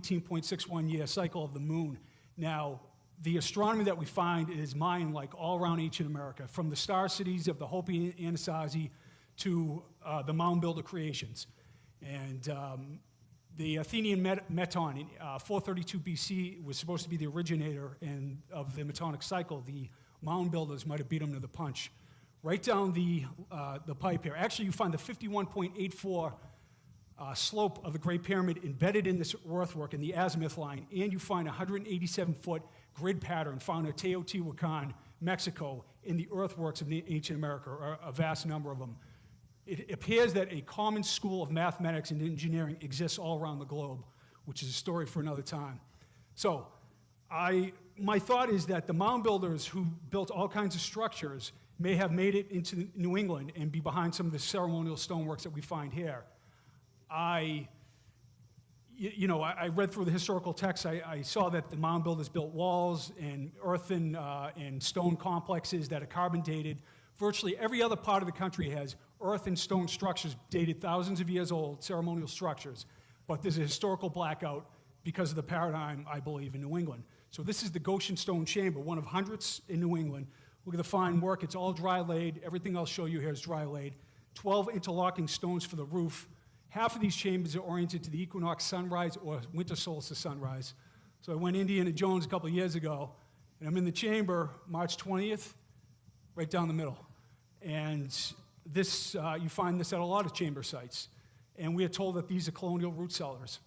18.61 year cycle of the moon. Now, the astronomy that we find is Mayan-like all around ancient America, from the star cities of the Hopi and Anasazi to the mound builder creations. And the Athenian Meton in 432 BC was supposed to be the originator of the Metonic cycle. The mound builders might have beat them to the punch. Right down the pipe here. Actually, you find the 51.84 slope of the Great Pyramid embedded in this earthwork in the azimuth line, and you find a 187-foot grid pattern found in Teotihuacan, Mexico, in the earthworks of ancient America, or a vast number of them. It appears that a common school of mathematics and engineering exists all around the globe, which is a story for another time. So, my thought is that the mound builders who built all kinds of structures may have made it into New England and be behind some of the ceremonial stoneworks that we find here. I read through the historical texts. I saw that the mound builders built walls and earthen and stone complexes that are carbon dated. Virtually every other part of the country has earth and stone structures dated thousands of years old, ceremonial structures. But there's a historical blackout because of the paradigm, I believe, in New England. So this is the Goshen Stone Chamber, one of hundreds in New England. Look at the fine work. It's all dry laid. Everything I'll show you here is dry laid. 12 interlocking stones for the roof. Half of these chambers are oriented to the equinox sunrise or winter solstice sunrise. So I went Indiana Jones a couple of years ago, and I'm in the chamber March 20th, right down the middle. And this, you find this at a lot of chamber sites. And we are told that these are colonial root cellars.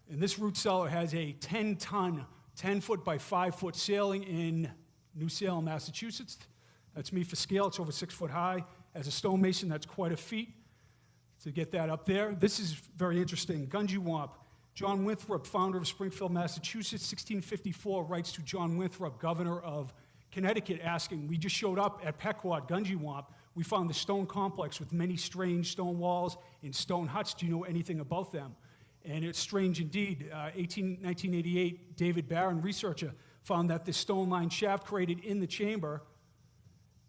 And this root cellar has a 10-ton, 10-foot by 5-foot ceiling in New Salem, Massachusetts. That's me for scale. It's over 6 foot high. As a stonemason, that's quite a feat to get that up there. This is very interesting. Gunjewamp. John Winthrop, founder of Springfield, Massachusetts, 1654, writes to John Winthrop, governor of Connecticut, asking, we just showed up at Pequot, Gunjewamp. We found the stone complex with many strange stone walls and stone huts. Do you know anything about them? And it's strange indeed. 1988, David Barron, researcher, found that the stone-lined shaft created in the chamber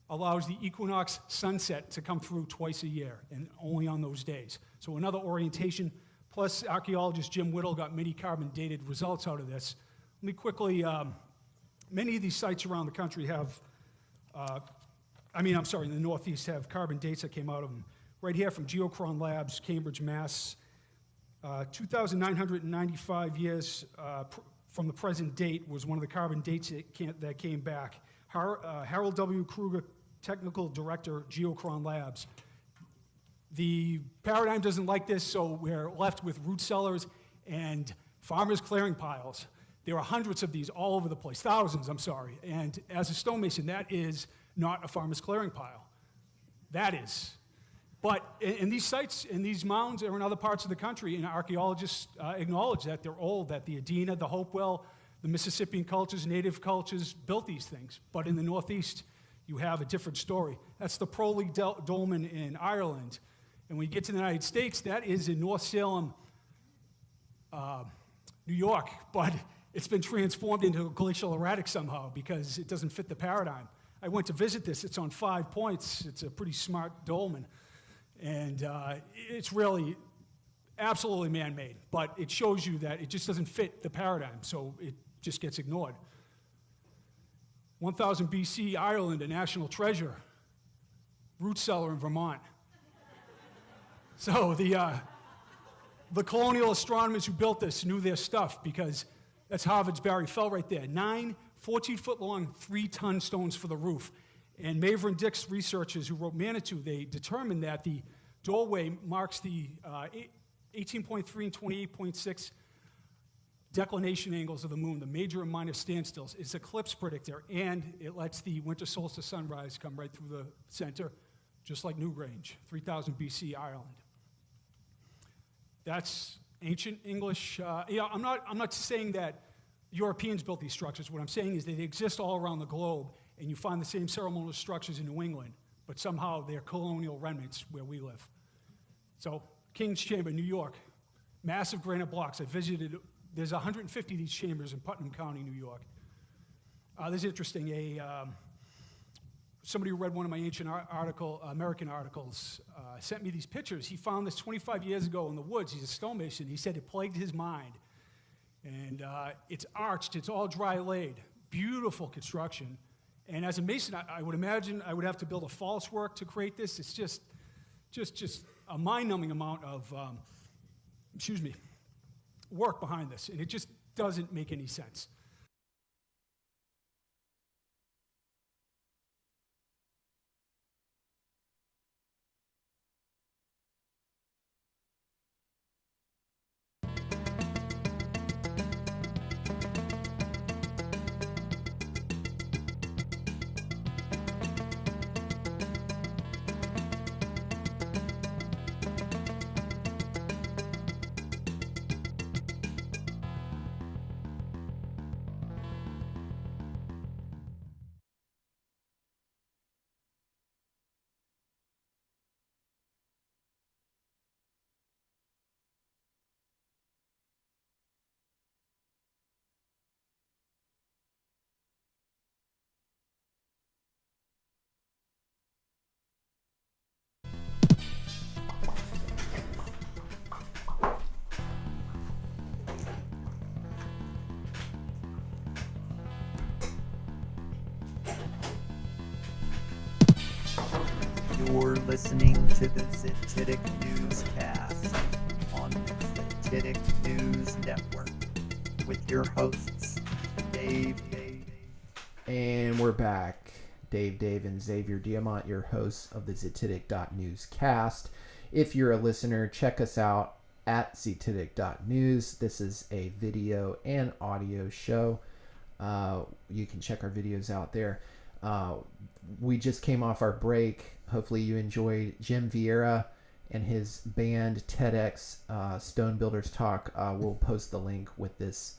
allows the equinox sunset to come through twice a year, and only on those days. So another orientation, plus archaeologist Jim Whittle got many carbon-dated results out of this. Let me quickly, many of these sites around the country have, in the Northeast have carbon dates that came out of them. Right here from Geochron Labs, Cambridge, Mass. 2,995 years from the present date was one of the carbon dates that came back. Harold W. Kruger, Technical Director, Geochron Labs. The paradigm doesn't like this, so we're left with root cellars and farmers' clearing piles. There are hundreds of these all over the place, thousands, I'm sorry. And as a stonemason, that is not a farmer's clearing pile. That is. But in these sites, in these mounds, are in other parts of the country, and archaeologists acknowledge that they're old, that the Adena, the Hopewell, the Mississippian cultures, native cultures built these things. But in the Northeast, you have a different story. That's the Proley Dolmen in Ireland. And when you get to the United States, that is in North Salem, New York. But it's been transformed into a glacial erratic somehow because it doesn't fit the paradigm. I went to visit this. It's on 5 points. It's a pretty smart dolmen. And it's really absolutely man-made. But it shows you that it just doesn't fit the paradigm, so it just gets ignored. 1000 BC, Ireland, a national treasure. Root cellar in Vermont. So the colonial astronomers who built this knew their stuff because that's Harvard's Barry Fell right there. 9 14-foot-long, 3-ton stones for the roof. And Maver and Dix researchers who wrote Manitou, they determined that the doorway marks the 18.3 and 28.6 declination angles of the moon, the major and minor standstills. It's an eclipse predictor, and it lets the winter solstice sunrise come right through the center, just like Newgrange, 3000 BC, Ireland. That's ancient English. I'm not saying that Europeans built these structures. What I'm saying is that they exist all around the globe, and you find the same ceremonial structures in New England, but somehow they're colonial remnants where we live. So, King's Chamber, New York, massive granite blocks. I visited, there's 150 of these chambers in Putnam County, New York. This is interesting. Somebody who read one of my ancient American articles sent me these pictures. He found this 25 years ago in the woods. He's a stonemason. He said it plagued his mind. and it's arched, it's all dry laid, beautiful construction. And as a mason, I would imagine I would have to build a false work to create this. It's just a mind-numbing amount of, work behind this, and it just doesn't make any sense. You're listening to the Zetetic newscast on the Zetetic News Network with your hosts, Dave. And we're back. Dave and Xavier Diamant, your hosts of the Zetetic.news cast. If you're a listener, check us out at Zetetic.news. This is a video and audio show. You can check our videos out there. We just came off our break. Hopefully you enjoyed Jim Vieira and his band TEDx Stone Builders Talk. We'll post the link with this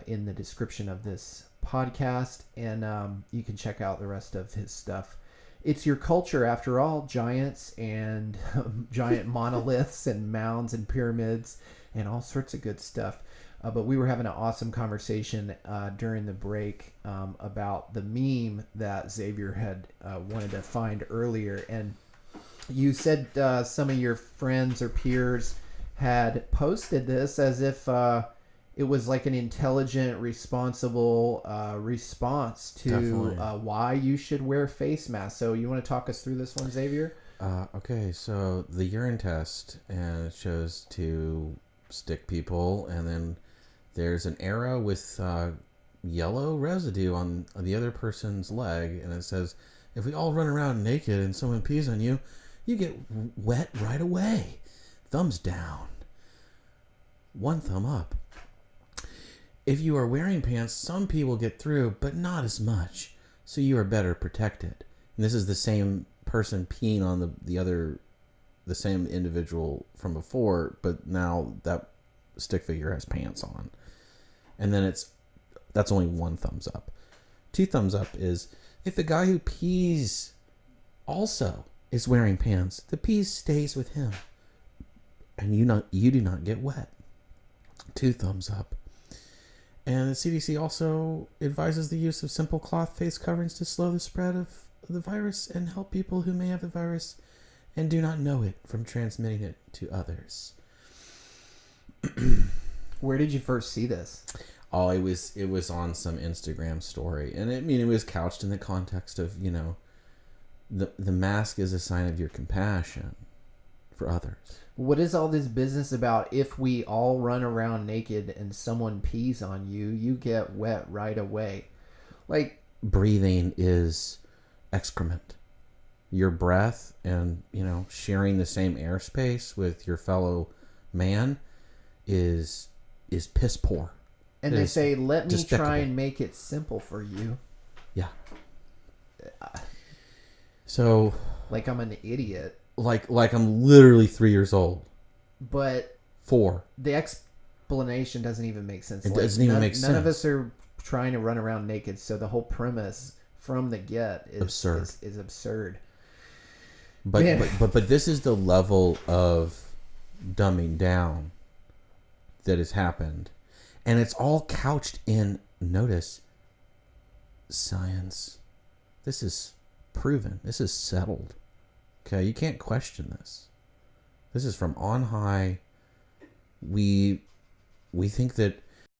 in the description of this podcast, and you can check out the rest of his stuff. It's your culture, after all, giants and giant monoliths and mounds and pyramids and all sorts of good stuff. But we were having an awesome conversation during the break about the meme that Xavier had wanted to find earlier. And you said some of your friends or peers had posted this as if it was like an intelligent, responsible response to why you should wear face masks. So you want to talk us through this one, Xavier? Okay, so the urine test, and it shows to stick people, and then there's an arrow with yellow residue on the other person's leg, and it says, if we all run around naked and someone pees on you, you get wet right away. Thumbs down. One thumb up. If you are wearing pants, some people get through, but not as much, so you are better protected. And this is the same person peeing on the same individual from before, but now that stick figure has pants on. And then that's only one thumbs up. 2 thumbs up is if the guy who pees also is wearing pants, the pee stays with him, and you do not get wet. 2 thumbs up. And the CDC also advises the use of simple cloth face coverings to slow the spread of the virus and help people who may have the virus and do not know it from transmitting it to others. Where did you first see this? Oh, it was on some Instagram story, and it was couched in the context of, the mask is a sign of your compassion for others. What is all this business about? If we all run around naked and someone pees on you, you get wet right away. Like, breathing is excrement. Your breath and, sharing the same airspace with your fellow man is piss poor. And they say, let me try and make it simple for you. Yeah. So, like I'm an idiot. Like I'm literally 3 years old. But 4. The explanation doesn't even make sense. It doesn't even make sense. None of us are trying to run around naked, so the whole premise from the get is absurd. Is absurd. But this is the level of dumbing down that has happened. And it's all couched in, notice, science. This is proven. This is settled. Okay, you can't question this. This is from on high. We think that